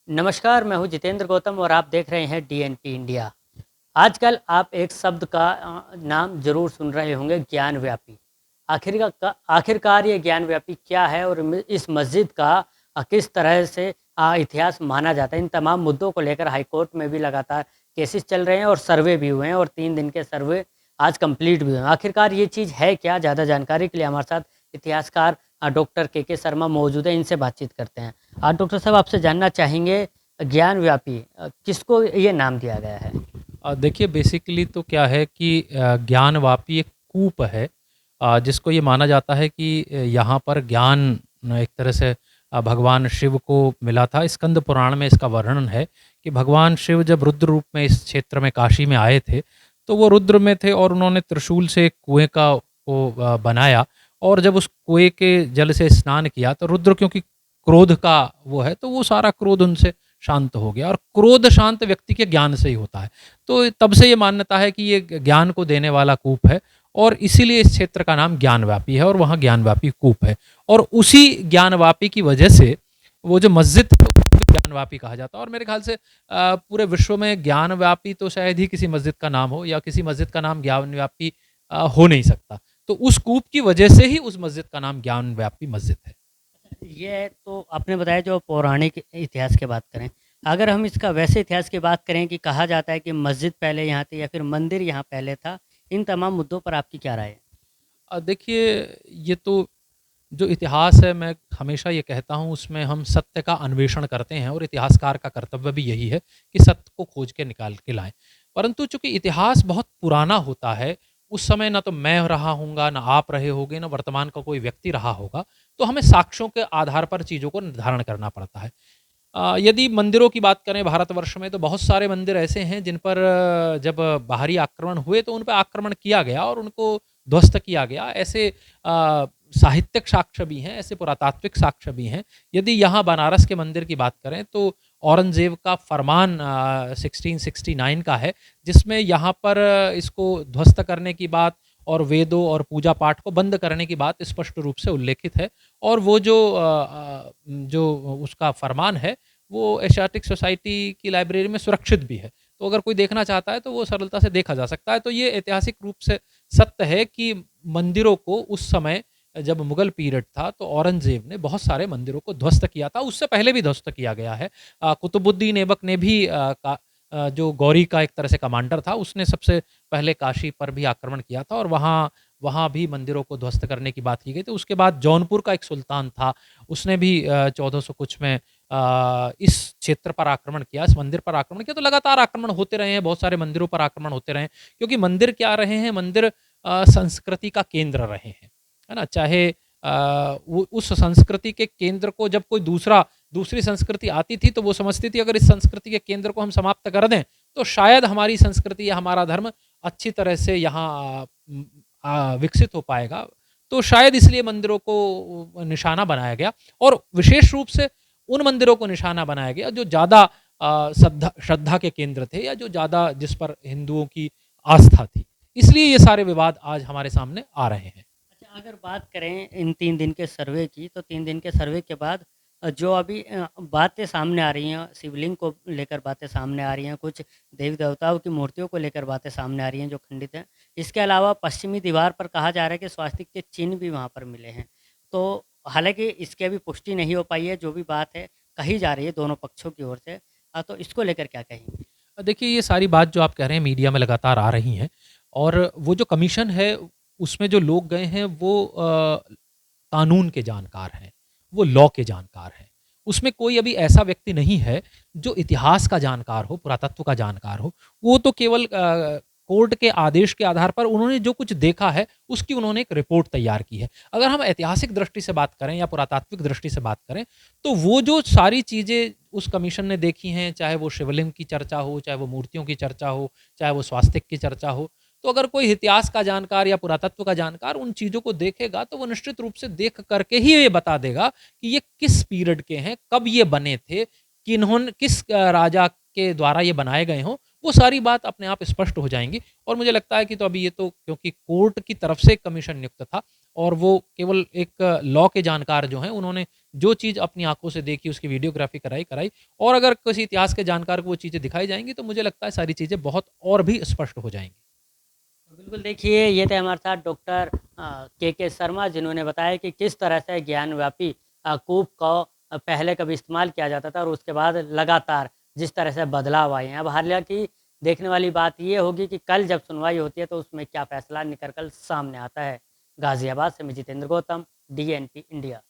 नमस्कार, मैं हूँ जितेंद्र गौतम और आप देख रहे हैं डीएनपी इंडिया। आजकल आप एक शब्द का नाम ज़रूर सुन रहे होंगे, ज्ञानव्यापी। आखिरकार ये ज्ञानव्यापी क्या है और इस मस्जिद का किस तरह से इतिहास माना जाता है? इन तमाम मुद्दों को लेकर हाई कोर्ट में भी लगातार केसेस चल रहे हैं और सर्वे भी हुए हैं और 3 दिन के सर्वे आज कंप्लीट भी हुए हैं। आखिरकार ये चीज़ है क्या? ज़्यादा जानकारी के लिए हमारे साथ इतिहासकार डॉक्टर के शर्मा मौजूद हैं, इनसे बातचीत करते हैं। डॉक्टर साहब, आपसे जानना चाहेंगे, ज्ञानव्यापी किसको ये नाम दिया गया है? देखिए बेसिकली तो क्या है कि ज्ञानवापी एक कूप है, जिसको ये माना जाता है कि यहाँ पर ज्ञान एक तरह से भगवान शिव को मिला था। स्कंद पुराण में इसका वर्णन है कि भगवान शिव जब रुद्र रूप में इस क्षेत्र में काशी में आए थे, तो वो रुद्र में थे और उन्होंने त्रिशूल से एक कुएँ का को बनाया, और जब उस कुएँ के जल से स्नान किया तो रुद्र, क्योंकि क्रोध का वो है, तो वो सारा क्रोध उनसे शांत हो गया, और क्रोध शांत व्यक्ति के ज्ञान से ही होता है। तो तब से ये मान्यता है कि ये ज्ञान को देने वाला कूप है, और इसीलिए इस क्षेत्र का नाम ज्ञानव्यापी है और वहाँ ज्ञानव्यापी कूप है। और उसी ज्ञानवापी की वजह से वो जो मस्जिद है उसको भी ज्ञानवापी कहा जाता है। और मेरे ख्याल से पूरे विश्व में ज्ञानव्यापी तो शायद ही किसी मस्जिद का नाम हो, या किसी मस्जिद का नाम ज्ञानव्यापी हो नहीं सकता। तो उस कूप की वजह से ही उस मस्जिद का नाम ज्ञानव्यापी मस्जिद है। ये तो आपने बताया, जो पौराणिक इतिहास की बात करें, अगर हम इसका वैसे इतिहास की बात करें कि कहा जाता है कि मस्जिद पहले यहाँ थी या फिर मंदिर यहाँ पहले था, इन तमाम मुद्दों पर आपकी क्या राय है? देखिए, ये तो जो इतिहास है, मैं हमेशा ये कहता हूँ, उसमें हम सत्य का अन्वेषण करते हैं, और इतिहासकार का कर्तव्य भी यही है कि सत्य को खोज के निकाल के लाएं। परंतु चूंकि इतिहास बहुत पुराना होता है, उस समय ना तो मैं रहा हूँगा, ना आप रहे होंगे, ना वर्तमान का कोई व्यक्ति रहा होगा, तो हमें साक्ष्यों के आधार पर चीज़ों को निर्धारण करना पड़ता है। यदि मंदिरों की बात करें भारतवर्ष में, तो बहुत सारे मंदिर ऐसे हैं जिन पर जब बाहरी आक्रमण हुए तो उन पर आक्रमण किया गया और उनको ध्वस्त किया गया। ऐसे साहित्यिक साक्ष्य भी हैं, ऐसे पुरातात्विक साक्ष्य भी हैं। यदि यहाँ बनारस के मंदिर की बात करें, तो औरंगजेब का फरमान 1669 का है, जिसमें यहाँ पर इसको ध्वस्त करने की बात और वेदों और पूजा पाठ को बंद करने की बात स्पष्ट रूप से उल्लेखित है। और वो जो उसका फरमान है, वो एशियाटिक सोसाइटी की लाइब्रेरी में सुरक्षित भी है। तो अगर कोई देखना चाहता है तो वो सरलता से देखा जा सकता है। तो ये ऐतिहासिक रूप से सत्य है कि मंदिरों को उस समय, जब मुगल पीरियड था, तो औरंगजेब ने बहुत सारे मंदिरों को ध्वस्त किया था। उससे पहले भी ध्वस्त किया गया है। कुतुबुद्दीन ऐबक ने भी जो गौरी का एक तरह से कमांडर था, उसने सबसे पहले काशी पर भी आक्रमण किया था, और वहाँ वहाँ भी मंदिरों को ध्वस्त करने की बात की गई थी। उसके बाद जौनपुर का एक सुल्तान था, उसने भी 1400 कुछ में इस क्षेत्र पर आक्रमण किया, इस मंदिर पर आक्रमण किया। तो लगातार आक्रमण होते रहे हैं, बहुत सारे मंदिरों पर आक्रमण होते रहे हैं, क्योंकि मंदिर क्या रहे हैं, मंदिर संस्कृति का केंद्र रहे हैं, है ना? चाहे उस संस्कृति के केंद्र को जब कोई दूसरी संस्कृति आती थी, तो वो समझती थी अगर इस संस्कृति के केंद्र को हम समाप्त कर दें, तो शायद हमारी संस्कृति या हमारा धर्म अच्छी तरह से यहाँ विकसित हो पाएगा। तो शायद इसलिए मंदिरों को निशाना बनाया गया, और विशेष रूप से उन मंदिरों को निशाना बनाया गया जो ज़्यादा श्रद्धा के केंद्र थे, या जो ज़्यादा जिस पर हिंदुओं की आस्था थी। इसलिए ये सारे विवाद आज हमारे सामने आ रहे हैं। अच्छा, अगर बात करें इन 3 दिन के सर्वे की, तो 3 दिन के सर्वे के बाद जो अभी बातें सामने आ रही हैं, शिवलिंग को लेकर बातें सामने आ रही हैं, कुछ देवी-देवताओं की मूर्तियों को लेकर बातें सामने आ रही हैं जो खंडित हैं। इसके अलावा पश्चिमी दीवार पर कहा जा रहा है कि स्वास्तिक के चिन्ह भी वहाँ पर मिले हैं। तो हालाँकि इसकी अभी पुष्टि नहीं हो पाई है, जो भी बात है कही जा रही है दोनों पक्षों की ओर से। तो इसको लेकर क्या कहेंगे? देखिए, ये सारी बात जो आप कह रहे हैं मीडिया में लगातार आ रही हैं, और वो जो कमीशन है, उसमें जो लोग गए हैं वो कानून के जानकार हैं, वो लॉ के जानकार हैं। उसमें कोई अभी ऐसा व्यक्ति नहीं है जो इतिहास का जानकार हो, पुरातत्व का जानकार हो। वो तो केवल कोर्ट के आदेश के आधार पर उन्होंने जो कुछ देखा है, उसकी उन्होंने एक रिपोर्ट तैयार की है। अगर हम ऐतिहासिक दृष्टि से बात करें या पुरातात्विक दृष्टि से बात करें, तो वो जो सारी चीज़ें उस कमीशन ने देखी हैं, चाहे वो शिवलिंग की चर्चा हो, चाहे वो मूर्तियों की चर्चा हो, चाहे वो स्वास्तिक की चर्चा हो, तो अगर कोई इतिहास का जानकार या पुरातत्व का जानकार उन चीज़ों को देखेगा, तो वो निश्चित रूप से देख करके ही ये बता देगा कि ये किस पीरियड के हैं, कब ये बने थे, किस राजा के द्वारा ये बनाए गए हों। वो सारी बात अपने आप स्पष्ट हो जाएंगी। और मुझे लगता है कि तो अभी ये तो क्योंकि कोर्ट की तरफ से कमीशन नियुक्त था, और वो केवल एक लॉ के जानकार जो हैं, उन्होंने जो चीज़ अपनी आँखों से देखी, उसकी वीडियोग्राफ़ी कराई और अगर किसी इतिहास के जानकार को वो चीज़ें दिखाई जाएँगी, तो मुझे लगता है सारी चीज़ें बहुत और भी स्पष्ट हो जाएँगी। तो बिल्कुल देखिए, ये थे हमारे साथ डॉक्टर के शर्मा, जिन्होंने बताया कि किस तरह से ज्ञानव्यापी कूप को पहले कभी इस्तेमाल किया जाता था और उसके बाद लगातार जिस तरह से बदलाव आए हैं। अब हालाँकि देखने वाली बात ये होगी कि कल जब सुनवाई होती है तो उसमें क्या फैसला निकल कर सामने आता है। गाज़ियाबाद से मैं जितेंद्र गौतम, डीएनपी इंडिया।